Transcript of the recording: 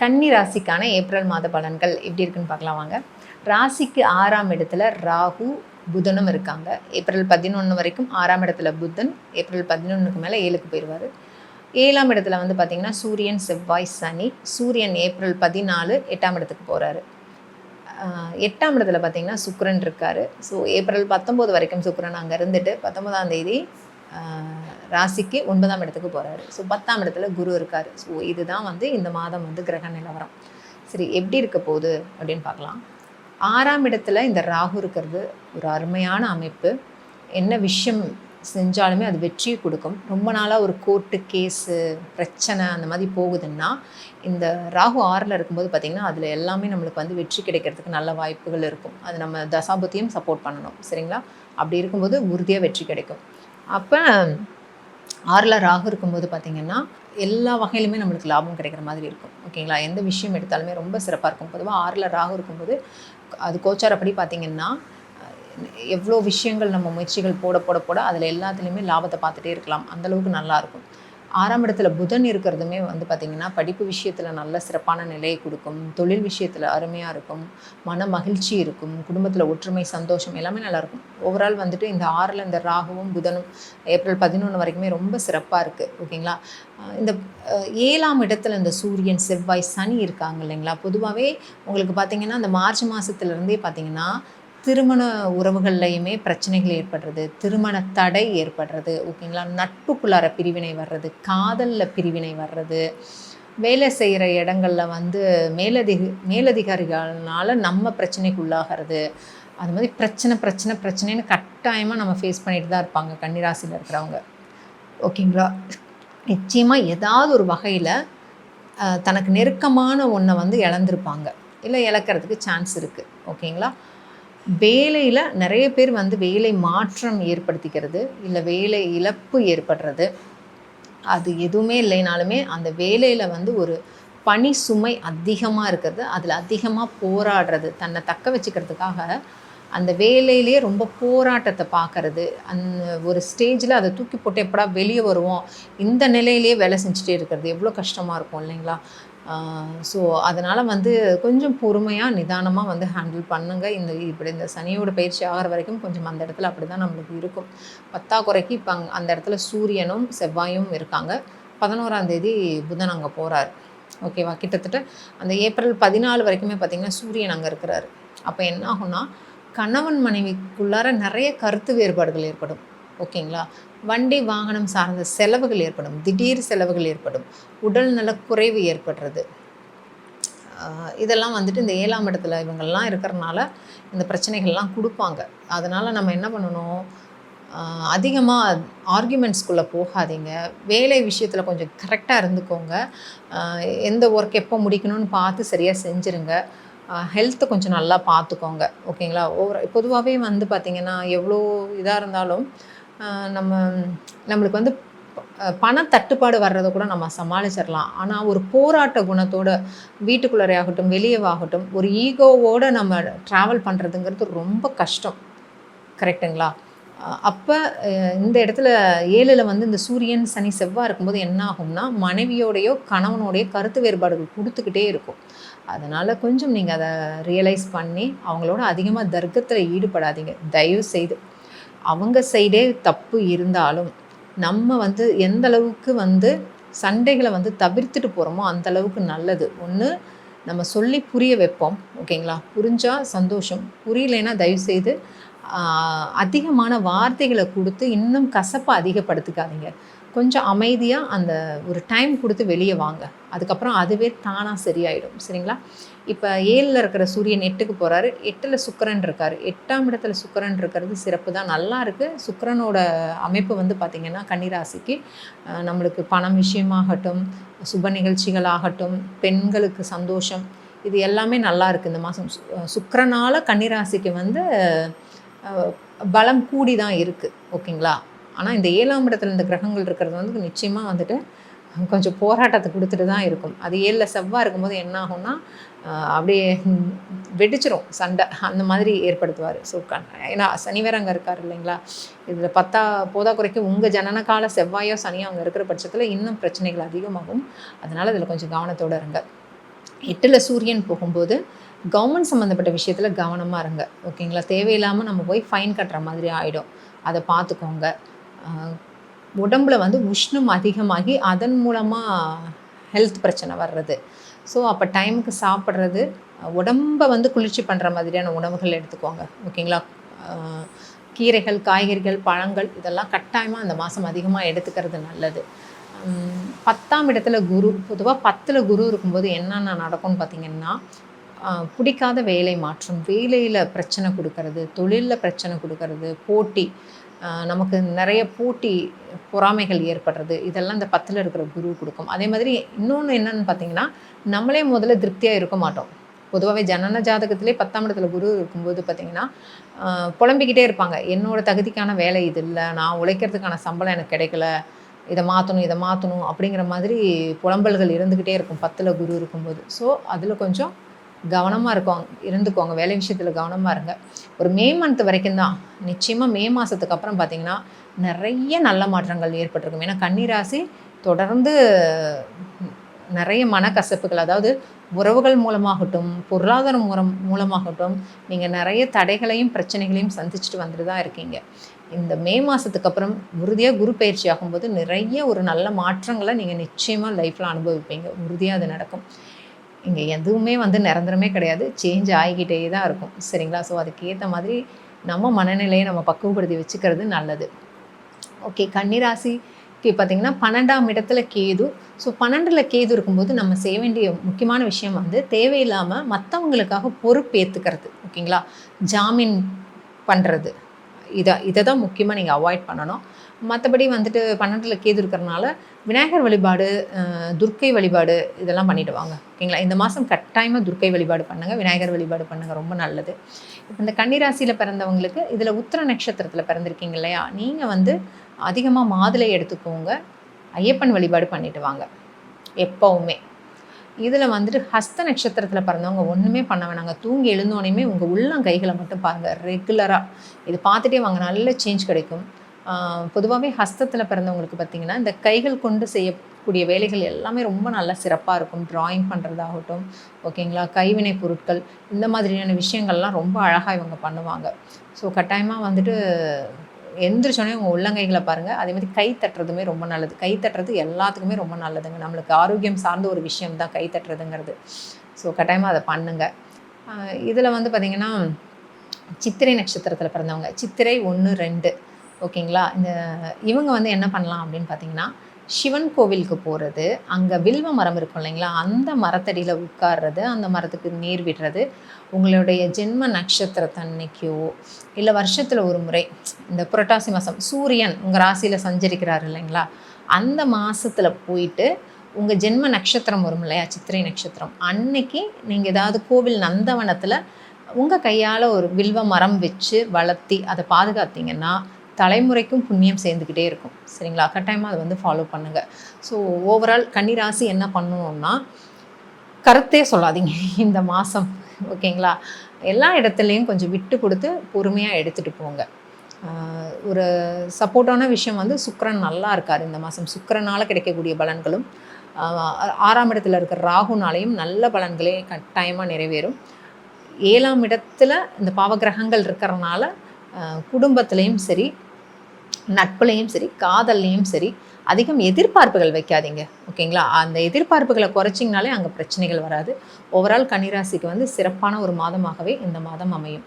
கன்னி ராசிக்கான ஏப்ரல் மாத பலன்கள் எப்படி இருக்குன்னு பார்க்கலாம் வாங்க. ராசிக்கு 6ஆம் இடத்துல ராகு புதனும் இருக்காங்க. ஏப்ரல் 11 வரைக்கும் 6ஆம் இடத்துல புதன், ஏப்ரல் 11க்கு மேலே 7க்கு போயிடுவார். 7ஆம் இடத்துல வந்து பார்த்திங்கன்னா சூரியன், செவ்வாய், சனி. சூரியன் ஏப்ரல் 14 8ஆம் இடத்துக்கு போகிறாரு. 8ஆம் இடத்துல பார்த்திங்கன்னா சுக்கிரன் இருக்கார். ஸோ ஏப்ரல் 19 வரைக்கும் சுக்கிரன் அங்கே இருந்துட்டு 19ஆம் தேதி ராசிக்கு 9ஆம் இடத்துக்கு போகிறாரு. ஸோ 10ஆம் இடத்துல குரு இருக்கார். ஸோ இதுதான் வந்து இந்த மாதம் வந்து கிரக நிலவரம். சரி, எப்படி இருக்க போகுது அப்படின்னு பார்க்கலாம். 6ஆம் இடத்துல இந்த ராகு இருக்கிறது ஒரு அருமையான அமைப்பு. என்ன விஷயம் செஞ்சாலுமே அது வெற்றியை கொடுக்கும். ரொம்ப நாளாக ஒரு கோர்ட்டு கேஸு பிரச்சனை அந்த மாதிரி போகுதுன்னா இந்த ராகு 6ல் இருக்கும்போது பார்த்திங்கன்னா அதில் எல்லாமே நம்மளுக்கு வந்து வெற்றி கிடைக்கிறதுக்கு நல்ல வாய்ப்புகள் இருக்கும். அது நம்ம தசாபுத்தியும் சப்போர்ட் பண்ணணும், சரிங்களா? அப்படி இருக்கும்போது உறுதியாக வெற்றி கிடைக்கும். அப்போ 6ல் ராகு இருக்கும்போது பார்த்திங்கன்னா எல்லா வகையிலுமே நம்மளுக்கு லாபம் கிடைக்கிற மாதிரி இருக்கும், ஓகேங்களா? எந்த விஷயம் எடுத்தாலுமே ரொம்ப சிறப்பாக இருக்கும். பொதுவாக 6ல் ராகு இருக்கும்போது அது கோச்சாரப்படி பார்த்திங்கன்னா எவ்வளோ விஷயங்கள் நம்ம முயற்சிகள் போட அதில் எல்லாத்துலேயுமே லாபத்தை பார்த்துட்டே இருக்கலாம். அந்தளவுக்கு நல்லாயிருக்கும். 6ஆம் இடத்துல புதன் இருக்கிறதுமே வந்து பார்த்திங்கன்னா படிப்பு விஷயத்தில் நல்ல சிறப்பான நிலையை கொடுக்கும். தொழில் விஷயத்தில் அருமையாக இருக்கும். மன மகிழ்ச்சி இருக்கும். குடும்பத்தில் ஒற்றுமை, சந்தோஷம் எல்லாமே நல்லாயிருக்கும். ஓவரால் வந்துட்டு இந்த 6ல் இந்த ராகுவும் புதனும் ஏப்ரல் 11 வரைக்குமே ரொம்ப சிறப்பாக இருக்குது, ஓகேங்களா? இந்த 7ஆம் இடத்துல இந்த சூரியன், செவ்வாய், சனி இருக்காங்க இல்லைங்களா? பொதுவாகவே உங்களுக்கு பார்த்திங்கன்னா இந்த மார்ச் மாதத்துலேருந்தே பார்த்திங்கன்னா திருமண உறவுகள்லையுமே பிரச்சனைகள் ஏற்படுறது, திருமண தடை ஏற்படுறது, ஓகேங்களா? நட்புக்குள்ளார பிரிவினை வர்றது, காதலில் பிரிவினை வர்றது, வேலை செய்கிற இடங்களில் வந்து மேலதிகாரிகள்னால நம்ம பிரச்சனைக்குள்ளாகிறது, அது மாதிரி பிரச்சனைன்னு கட்டாயமாக நம்ம ஃபேஸ் பண்ணிட்டு தான் இருப்பாங்க கன்னிராசியில் இருக்கிறவங்க, ஓகேங்களா? நிச்சயமாக ஏதாவது ஒரு வகையில் தனக்கு நெருக்கமான ஒன்றை வந்து இழந்திருப்பாங்க, இல்லை இழக்கிறதுக்கு சான்ஸ் இருக்குது, ஓகேங்களா? வேலையில் நிறைய பேர் வந்து வேலை மாற்றம் ஏற்படுத்திக்கிறது, இல்லை வேலை இழப்பு ஏற்படுறது, அது எதுவுமே இல்லைனாலுமே அந்த வேலையில் வந்து ஒரு பணி சுமை அதிகமாக இருக்கிறது, அதில் அதிகமாக போராடுறது, தன்னை தக்க வச்சுக்கிறதுக்காக அந்த வேலையிலே ரொம்ப போராட்டத்தை பார்க்கறது, ஒரு ஸ்டேஜில் அதை தூக்கி போட்டு எப்படா வெளியே வருவோம், இந்த நிலையிலேயே வேலை செஞ்சுட்டே இருக்கிறது எவ்வளோ கஷ்டமாக இருக்கும் இல்லைங்களா? ஸோ அதனால் வந்து கொஞ்சம் பொறுமையாக நிதானமாக வந்து ஹேண்டில் பண்ணுங்கள். இப்படி இந்த சனியோட பயிற்சி ஆகிற வரைக்கும் கொஞ்சம் அந்த இடத்துல அப்படி தான் நம்மளுக்கு இருக்கும். பத்தாக்குறைக்கு இப்போ அந்த இடத்துல சூரியனும் செவ்வாயும் இருக்காங்க. 11ஆம் தேதி புதன் அங்கே போகிறார், ஓகேவா? கிட்டத்தட்ட அந்த ஏப்ரல் 14 வரைக்குமே பார்த்திங்கன்னா சூரியன் அங்கே இருக்கிறாரு. அப்போ என்ன ஆகும்னா கணவன் மனைவிக்குள்ளார நிறைய கருத்து வேறுபாடுகள் ஏற்படும், ஓகேங்களா? வண்டி வாகனம் சார்ந்த செலவுகள் ஏற்படும், திடீர் செலவுகள் ஏற்படும், உடல் நலக்குறைவு ஏற்படுறது, இதெல்லாம் வந்துட்டு இந்த 7ஆம் இடத்துல இவங்கெல்லாம் இருக்கிறனால இந்த பிரச்சனைகள்லாம் கொடுப்பாங்க. அதனால் நம்ம என்ன பண்ணணும், அதிகமாக ஆர்கியூமெண்ட்ஸ்குள்ளே போகாதீங்க. வேலை விஷயத்தில் கொஞ்சம் கரெக்டாக இருந்துக்கோங்க. எந்த ஒர்க் எப்போ முடிக்கணும்னு பார்த்து சரியாக செஞ்சுருங்க. ஹெல்த்தை கொஞ்சம் நல்லா பார்த்துக்கோங்க, ஓகேங்களா? பொதுவாகவே வந்து பார்த்திங்கன்னா எவ்வளோ இதாக இருந்தாலும் நம்மளுக்கு வந்து பண தட்டுப்பாடு வர்றதை கூட நம்ம சமாளிச்சிடலாம். ஆனால் ஒரு போராட்ட குணத்தோட வீட்டுக்குள்ளே ஆகட்டும் வெளியே ஆகட்டும் ஒரு ஈகோவோடு நம்ம ட்ராவல் பண்ணுறதுங்கிறது ரொம்ப கஷ்டம், கரெக்டுங்களா? அப்போ இந்த இடத்துல 7ல் வந்து இந்த சூரியன், சனி, செவ்வாய் இருக்கும்போது என்ன ஆகும்னா மனைவியோடையோ கணவனோடையோ கருத்து வேறுபாடுகள் கொடுத்துக்கிட்டே இருக்கும். அதனால் கொஞ்சம் நீங்கள் அதை ரியலைஸ் பண்ணி அவங்களோட அதிகமாக தர்க்கத்தில் ஈடுபடாதீங்க தயவு செய்து. அவங்க சைடே தப்பு இருந்தாலும் நம்ம வந்து எந்த அளவுக்கு வந்து சண்டைகளை வந்து தவிர்த்துட்டு போகிறோமோ அந்த அளவுக்கு நல்லது. ஒன்று நம்ம சொல்லி புரிய வைப்போம், ஓகேங்களா? புரிஞ்சால் சந்தோஷம், புரியலைன்னா தயவுசெய்து அதிகமான வார்த்தைகளை கொடுத்து இன்னும் கசப்பை அதிகப்படுத்திக்காதீங்க. கொஞ்சம் அமைதியாக அந்த ஒரு டைம் கொடுத்து வெளியே வாங்க. அதுக்கப்புறம் அதுவே தானாக சரியாயிடும், சரிங்களா? இப்போ 7ல் இருக்கிற சூரியன் 8க்கு போகிறாரு. 8ல் சுக்கிரன் இருக்கார். 8ஆம் இடத்துல சுக்கிரன் இருக்கிறது சிறப்பு தான், நல்லா இருக்குது. சுக்கிரனோட அமைப்பு வந்து பார்த்திங்கன்னா கன்னிராசிக்கு நம்மளுக்கு பணம் விஷயமாகட்டும், சுப நிகழ்ச்சிகளாகட்டும், பெண்களுக்கு சந்தோஷம், இது எல்லாமே நல்லா இருக்குது இந்த மாதம். சுக்கிரனால் கன்னிராசிக்கு வந்து பலம் கூடி தான் இருக்குது, ஓகேங்களா? ஆனால் இந்த 7ஆம் இடத்துல இந்த கிரகங்கள் இருக்கிறது வந்து நிச்சயமாக வந்துட்டு கொஞ்சம் போராட்டத்தை கொடுத்துட்டு தான் இருக்கும். அது 7ல் செவ்வாய் இருக்கும்போது என்ன ஆகும்னா அப்படியே வெடிச்சிரும் சண்டை, அந்த மாதிரி ஏற்படுத்துவார். ஸோ ஏன்னா சனி வேறு அங்கே இருக்கார் இல்லைங்களா? இதில் போதாக்குறைக்கு உங்கள் ஜனனகால செவ்வாயோ சனியோ அங்கே இருக்கிற பட்சத்தில் இன்னும் பிரச்சனைகள் அதிகமாகும். அதனால் இதில் கொஞ்சம் கவனத்தோடு இருங்க. 8ல் சூரியன் போகும்போது கவர்மெண்ட் சம்மந்தப்பட்ட விஷயத்தில் கவனமாக இருங்க. ஓகேங்களா? தேவையில்லாமல் நம்ம போய் ஃபைன் கட்டுற மாதிரி ஆகிடும். அதை பார்த்துக்கோங்க. உடம்புல வந்து உஷ்ணம் அதிகமாகி அதன் மூலமாக ஹெல்த் பிரச்சனை வர்றது. ஸோ அப்போ டைமுக்கு சாப்பிட்றது, உடம்பை வந்து குளிர்ச்சி பண்ணுற மாதிரியான உணவுகள் எடுத்துக்கோங்க. ஓகேங்களா? கீரைகள், காய்கறிகள், பழங்கள் இதெல்லாம் கட்டாயமாக அந்த மாதம் அதிகமாக எடுத்துக்கிறது நல்லது. 10ஆம் இடத்துல குரு. பொதுவாக 10ல் குரு இருக்கும்போது என்னென்ன நடக்கும்னு பார்த்திங்கன்னா, பிடிக்காத வேலை மாற்றம், வேலையில் பிரச்சனை கொடுக்கறது, தொழிலில் பிரச்சனை கொடுக்கறது, போட்டி, நமக்கு நிறைய போட்டி பொறாமைகள் ஏற்படுறது, இதெல்லாம் இந்த 10ல் இருக்கிற குரு கொடுக்கும். அதே மாதிரி இன்னொன்று என்னென்னு பார்த்திங்கன்னா, நம்மளே முதல்ல திருப்தியாக இருக்க மாட்டோம். பொதுவாகவே ஜனன ஜாதகத்திலே 10ஆம் இடத்துல குரு இருக்கும்போது பார்த்திங்கன்னா, புலம்பிக்கிட்டே இருப்பாங்க. என்னோடய தகுதிக்கான வேலை இது இல்லை, நான் உழைக்கிறதுக்கான சம்பளம் எனக்கு கிடைக்கல, இதை மாற்றணும் அப்படிங்கிற மாதிரி புலம்பல்கள் இருந்துக்கிட்டே இருக்கும் 10ல் குரு இருக்கும்போது. ஸோ அதில் கொஞ்சம் கவனமாக இருந்துக்கோங்க. வேலை விஷயத்தில் கவனமாக இருங்க. ஒரு மே மந்த் வரைக்கும் தான். நிச்சயமாக மே மாதத்துக்கு அப்புறம் பார்த்திங்கன்னா நிறைய நல்ல மாற்றங்கள் ஏற்பட்டிருக்கும். ஏன்னா கன்னிராசி தொடர்ந்து நிறைய மனக்கசப்புகள், அதாவது உறவுகள் மூலமாகட்டும், பொருளாதாரம் மூலமாகட்டும், நீங்கள் நிறைய தடைகளையும் பிரச்சனைகளையும் சந்திச்சுட்டு வந்துட்டு தான் இருக்கீங்க. இந்த மே மாதத்துக்கு அப்புறம் உறுதியாக குரு பயிற்சி ஆகும்போது நிறைய ஒரு நல்ல மாற்றங்களை நீங்கள் நிச்சயமாக லைஃப்பில் அனுபவிப்பீங்க. உறுதியாக அது நடக்கும். இங்கே எதுவுமே வந்து நிரந்தரமே கிடையாது. சேஞ்ச் ஆகிக்கிட்டே தான் இருக்கும். சரிங்களா? ஸோ அதுக்கேற்ற மாதிரி நம்ம மனநிலையை நம்ம பக்குவப்படுத்தி வச்சுக்கிறது நல்லது. ஓகே, கன்னிராசிக்கு பார்த்திங்கன்னா 12ஆம் இடத்துல கேது. ஸோ 12ல் கேது இருக்கும்போது நம்ம செய்ய வேண்டிய முக்கியமான விஷயம் வந்து தேவையில்லாமல் மற்றவங்களுக்காக பொறுப்பேற்றுக்கிறது. ஓகேங்களா? ஜாமீன் பண்ணுறது, இதை தான் முக்கியமாக நீங்கள் அவாய்ட் பண்ணணும். மற்றபடி வந்துட்டு 12ல் கேது இருக்கிறனால விநாயகர் வழிபாடு, துர்க்கை வழிபாடு இதெல்லாம் பண்ணிட்டு வாங்க. ஓகேங்களா? இந்த மாதம் கட்டாயமாக துர்க்கை வழிபாடு பண்ணுங்கள், விநாயகர் வழிபாடு பண்ணுங்கள், ரொம்ப நல்லது. இப்போ இந்த கன்னிராசியில் பிறந்தவங்களுக்கு இதில் உத்திர நட்சத்திரத்தில் பிறந்திருக்கீங்க இல்லையா, நீங்கள் வந்து அதிகமாக மாதுளை எடுத்துக்கோங்க, ஐயப்பன் வழிபாடு பண்ணிட்டு வாங்க எப்போவுமே. இதில் வந்துட்டு ஹஸ்த நட்சத்திரத்தில் பிறந்தவங்க ஒன்றுமே பண்ண வேணாங்க. தூங்கி எழுந்தோனையுமே உங்கள் உள்ளங்கைகளை மட்டும் பாருங்கள் ரெகுலராக. இது பார்த்துட்டே வாங்க, நல்ல சேஞ்ச் கிடைக்கும். பொதுவாகவே ஹஸ்தத்தில் பிறந்தவங்களுக்கு பார்த்திங்கன்னா இந்த கைகள் கொண்டு செய்யக்கூடிய வேலைகள் எல்லாமே ரொம்ப நல்லா சிறப்பாக இருக்கும். ட்ராயிங் பண்ணுறதாகட்டும், ஓகேங்களா, கைவினை பொருட்கள், இந்த மாதிரியான விஷயங்கள்லாம் ரொம்ப அழகாக இவங்க பண்ணுவாங்க. ஸோ கட்டாயமாக வந்துட்டு எந்திரிச்சோடனே உங்கள் உள்ளங்கைகளை பாருங்கள். அதே மாதிரி கை தட்டுறதுமே ரொம்ப நல்லது. கை தட்டுறது எல்லாத்துக்குமே ரொம்ப நல்லதுங்க. நம்மளுக்கு ஆரோக்கியம் சார்ந்த ஒரு விஷயம் தான் கை தட்டுறதுங்கிறது. ஸோ கட்டாயமாக அதை பண்ணுங்கள். இதில் வந்து பார்த்திங்கன்னா சித்திரை நட்சத்திரத்தில் பிறந்தவங்க, சித்திரை 1, 2, ஓகேங்களா, இவங்க வந்து என்ன பண்ணலாம் அப்படின்னு பார்த்தீங்கன்னா, சிவன் கோவிலுக்கு போகிறது, அங்கே வில்வ மரம் இருக்கும் இல்லைங்களா, அந்த மரத்தடியில் உட்கார்றது, அந்த மரத்துக்கு நீர் விடுறது, உங்களுடைய ஜென்ம நட்சத்திரத்தன்னைக்கோ இல்லை வருஷத்தில் ஒரு முறை இந்த புரட்டாசி மாதம் சூரியன் உங்கள் ராசியில் சஞ்சரிக்கிறார் இல்லைங்களா, அந்த மாதத்தில் போயிட்டு உங்கள் ஜென்ம நட்சத்திரம் வரும் இல்லையா, சித்திரை நட்சத்திரம், அன்னைக்கு நீங்கள் ஏதாவது கோவில் நந்தவனத்தில் உங்கள் கையால் ஒரு வில்வ மரம் வச்சு வளர்த்தி அதை பாதுகாத்தீங்கன்னா தலைமுறைக்கும் புண்ணியம் சேர்ந்துக்கிட்டே இருக்கும். சரிங்களா? கட்டாயமாக அதை வந்து ஃபாலோ பண்ணுங்கள். ஸோ ஓவரால் கன்னிராசி என்ன பண்ணணுன்னா, கருத்தே சொல்லாதீங்க இந்த மாதம். ஓகேங்களா? எல்லா இடத்துலையும் கொஞ்சம் விட்டு கொடுத்து பொறுமையாக எடுத்துகிட்டு போங்க. ஒரு சப்போர்ட்டான விஷயம் வந்து சுக்கிரன் நல்லா இருக்கார் இந்த மாதம். சுக்கிரனால் கிடைக்கக்கூடிய பலன்களும் 6ஆம் இடத்துல இருக்கிற ராகுனாலையும் நல்ல பலன்களே கட்டாயமாக நிறைவேறும். 7ஆம் இடத்துல இந்த பாவகிரகங்கள் இருக்கிறனால குடும்பத்துலேயும் சரி, நட்புலையும் சரி, காதல்லையும் சரி அதிகம் எதிர்பார்ப்புகள் வைக்காதீங்க. ஓகேங்களா? அந்த எதிர்பார்ப்புகளை குறைச்சிங்கனாலே அங்கே பிரச்சனைகள் வராது. ஓவரால் கன்னிராசிக்கு வந்து சிறப்பான ஒரு மாதமாகவே இந்த மாதம் அமையும்.